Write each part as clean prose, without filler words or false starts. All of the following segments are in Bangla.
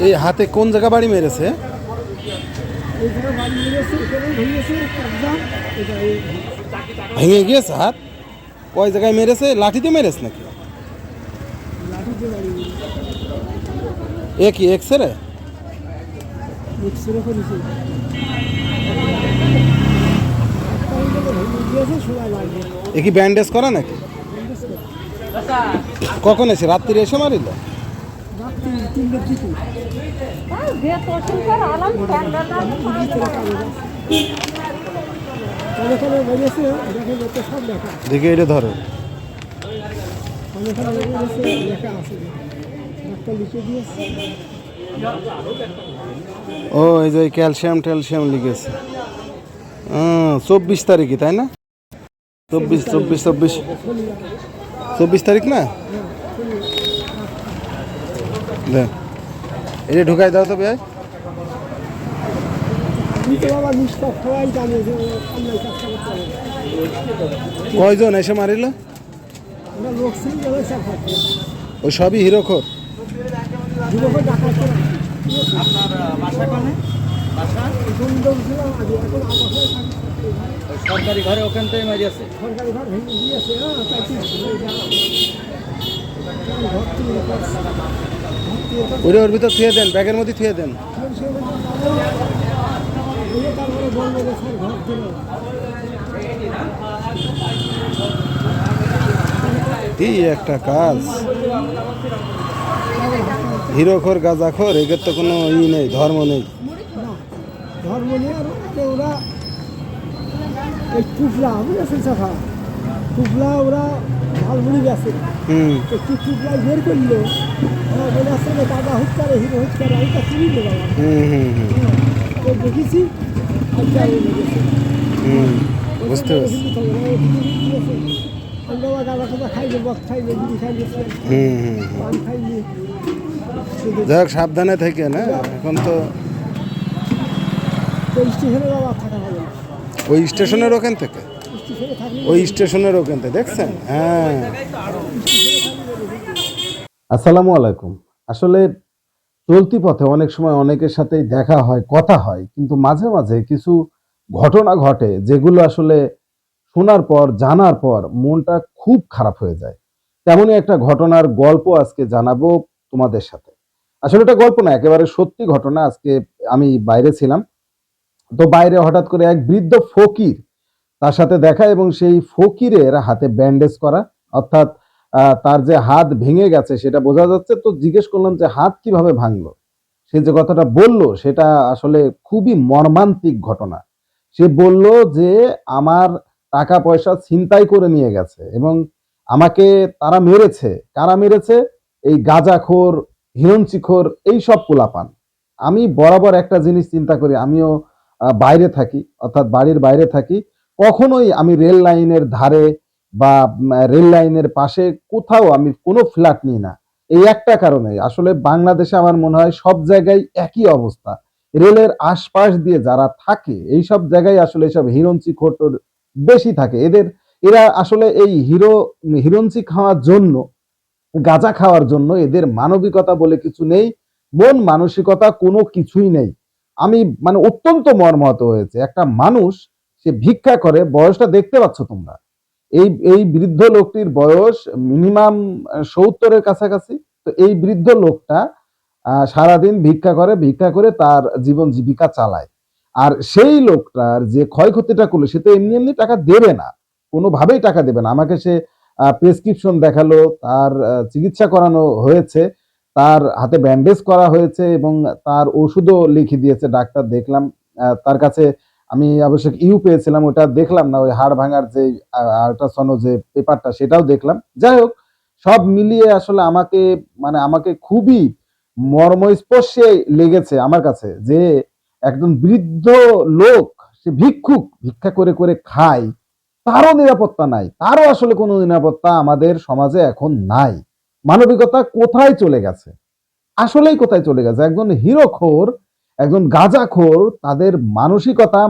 এই হাতে কোন জায়গা বাড়ি মেরেছে? ভেঙে গিয়েছে হাত? কয় জায়গায় মেরেছে? লাঠিতে মেরেছে নাকি? এ কি এক্সরে? এ কি ব্যান্ডেজ করা নাকি? কখন এসে? রাত্রিরে এসে মারিল? দেখে এটা ধরো। ও এই যে ক্যালসিয়াম ট্যালসিয়াম লিখেছে। 24 তারিখে, তাই না? 24 তারিখ না? এটা ঢুকাই দাও তো ভাই। কয়জন এসে মারিল? ওই সবই হিরোখোর। সরকারি ঘরে ওখান থেকে মারিয়েছে। ওরে ওর ভিতর থুয়ে দেন, ব্যাগের মধ্যে থুয়ে দেন। কি একটা কাজ! হিরোখোর গাঁজাখোর, এদের তো কোনো নেই, ধর্ম নেই। ধর্ম নিয়ে আর ওরা এই টুকলা বুঝেছেন সাফা টুকলা ওরা ঝালমুড়ি গেছে একটু টুকলা বের করলো বলে আসছে দাদা হুট করে হিরো হুট করে আমি তা চিনি নে বাবা দেখেছি বুঝতে পারছি। বাবা দাদা কথা খাইলে বক খাইলে বিড়ি খাইলে পান খাইলে যাই হোক, সাবধানে থেকে না। এখন তো স্টেশনে বাবা থাকা হবে না। ওই স্টেশনের ওখান থেকে, ওই স্টেশনের ওখান থেকে দেখছেন? হ্যাঁ। আসসালামু আলাইকুম। আসলে চলতি পথে অনেক সময় অনেকের সাথেই দেখা হয়, কথা হয়, কিন্তু মাঝে মাঝে কিছু ঘটনা ঘটে যেগুলো আসলে শোনার পর, জানার পর মনটা খুব খারাপ হয়ে যায়। তেমনই একটা ঘটনার গল্প আজকে জানাবো তোমাদের সাথে। আসলে এটা গল্প না, একেবারে সত্যি ঘটনা। আজকে আমি বাইরে ছিলাম, তো বাইরে হঠাৎ করে এক বৃদ্ধ ফকির, তার সাথে দেখা, এবং সেই ফকিরের হাতে ব্যান্ডেজ করা, অর্থাৎ তার যে হাত ভেঙে গেছে সেটা বোঝা যাচ্ছে। তো জিজ্ঞেস করলাম যে হাত কিভাবে ভাঙলো। সে যে কথাটা বলল সেটা আসলে খুবই মর্মান্তিক ঘটনা। সে বলল যে আমার টাকা পয়সা ছিনতাই করে নিয়ে গেছে এবং আমাকে তারা মেরেছে। কারা মেরেছে? এই গাঁজাখোর, হিরোইনচিখোর, এই সব পোলাপান। আমি বরাবর একটা জিনিস চিন্তা করি, আমিও বাইরে থাকি, অর্থাৎ বাড়ির বাইরে থাকি। কখনোই আমি রেল লাইনের ধারে বা রেল লাইনের পাশে কোথাও আমি কোনো ফ্ল্যাট নিই না। এই একটা কারণে। আসলে বাংলাদেশে আমার মনে হয় সব জায়গায় একই অবস্থা। রেলের আশপাশ দিয়ে যারা থাকে এই সব জায়গায় আসলে এসব হিরোইনচিখোর বেশি থাকে। এরা আসলে এই হিরোইনচি খাওয়ার জন্য, গাঁজা খাওয়ার জন্য এদের মানবিকতা বলে কিছু নেই, মন মানসিকতা কোনো কিছুই নেই। আমি মানে অত্যন্ত মর্মাহত হয়েছে। একটা মানুষ, সে ভিক্ষা করে, বয়সটা দেখতে পাচ্ছ তোমরা। এই এই বৃদ্ধ লোকটির বয়স মিনিমাম 70-এর কাছাকাছি। তো এই বৃদ্ধ লোকটা সারাদিন ভিক্ষা করে তার জীবন জীবিকা চালায়। আর সেই লোকটার যে ক্ষয়ক্ষতিটা করলো, সে তো এমনি এমনি টাকা দেবে না, কোনোভাবেই টাকা দেবে না। আমাকে সে প্রেসক্রিপশন দেখালো, তার চিকিৎসা করানো হয়েছে, তার হাতে ব্যান্ডেজ করা হয়েছে এবং তার ওষুধও লিখে দিয়েছে ডাক্তার, দেখলাম। তার কাছে আমি অবশ্যই পেয়েছিলাম, ওটা দেখলাম না, ওই হাড় ভাঙার যে আল্ট্রাসাউন্ড যে পেপারটা সেটাও দেখলাম। যাই হোক, সব মিলিয়ে আসলে আমাকে খুবই মর্মস্পর্শে লেগেছে আমার কাছে যে একজন বৃদ্ধ লোক, সে ভিক্ষা করে খায়, তারও নিরাপত্তা নাই, তারও আসলে কোনো নিরাপত্তা আমাদের সমাজে এখন নাই। মানবিকতা কোথায় চলে গেছে? আসলেই কোথায় চলে গেছে? একজন হিরোখোর, একজন গাঁজাখোর, তাদের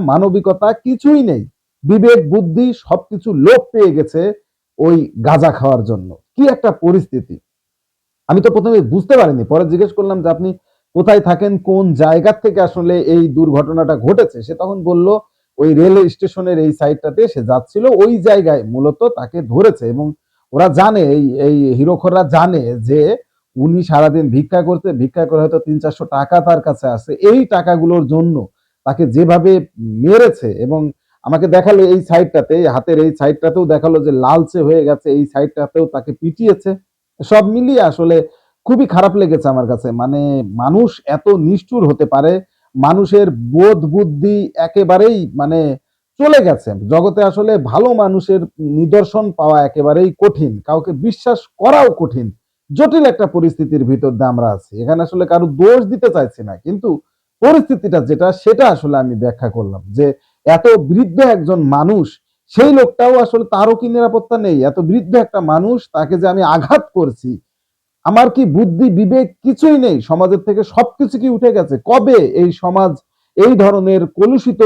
মানবিকতা কিছুই নেই। বিবেক বুদ্ধি সবকিছু লোপ পেয়ে গেছে ওই গাঁজা খাওয়ার জন্য। কি একটা পরিস্থিতি! আমি তো প্রথমে বুঝতে পারিনি, পরে জিজ্ঞেস করলাম যে আপনি কোথায় থাকেন, কোন জায়গা থেকে আসলে এই দুর্ঘটনাটা ঘটেছে। সে তখন বলল ওই রেল স্টেশনের এই সাইডটাতে সে যাচ্ছিল, ওই জায়গায় মূলত তাকে ধরেছে। এবং ওরা জানে, এই হিরোখররা জানে যে উনি সারাদিন ভিক্ষা করতে, ভিক্ষা করে হয়তো ৩-৪০০ টাকা তার কাছে আছে। এই টাকাগুলোর জন্য তাকে যেভাবে মেরেছে, এবং আমাকে দেখালো এই সাইডটাতে, হাতের এই সাইডটাতেও দেখালো যে লালচে হয়ে গেছে, এই সাইডটাতেও তাকে পিটিয়েছে। সব মিলিয়ে আসলে খুবই খারাপ লেগেছে আমার কাছে। মানে মানুষ এত নিষ্ঠুর হতে পারে, মানুষের বোধ বুদ্ধি একেবারেই মানে চলে গেছে। জগতে আসলে ভালো মানুষের নিদর্শন পাওয়া একেবারেই কঠিন, কাউকে বিশ্বাস করাও কঠিন। জটিল একটা পরিস্থিতির ভিতর দিয়ে আমরা আছি। এখানে আসলে কারো দোষ দিতে চাইছি না, কিন্তু পরিস্থিতিটা যেটা সেটা আসলে আমি ব্যাখ্যা করলাম যে এত বৃদ্ধ একজন মানুষ, সেই লোকটাও আসলে, তারও কি নিরাপত্তা নেই? এত বৃদ্ধ একটা মানুষ, তাকে যে আমি আঘাত করছি, আমার কি বুদ্ধি বিবেক কিছুই নেই? সমাজের থেকে সবকিছু কি উঠে গেছে? কবে এই সমাজ এই ধরনের কলুষিত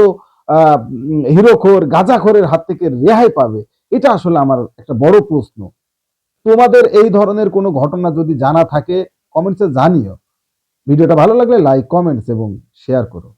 হিরোখোর গাঁজাখোরের হাত থেকে রেহাই পাবে? এটা আসলে আমার একটা বড় প্রশ্ন। তোমাদের এই ধরনের কোনো ঘটনা যদি জানা থাকে কমেন্টসে জানিও। ভিডিওটা ভালো লাগলে লাইক, কমেন্টস এবং শেয়ার করো।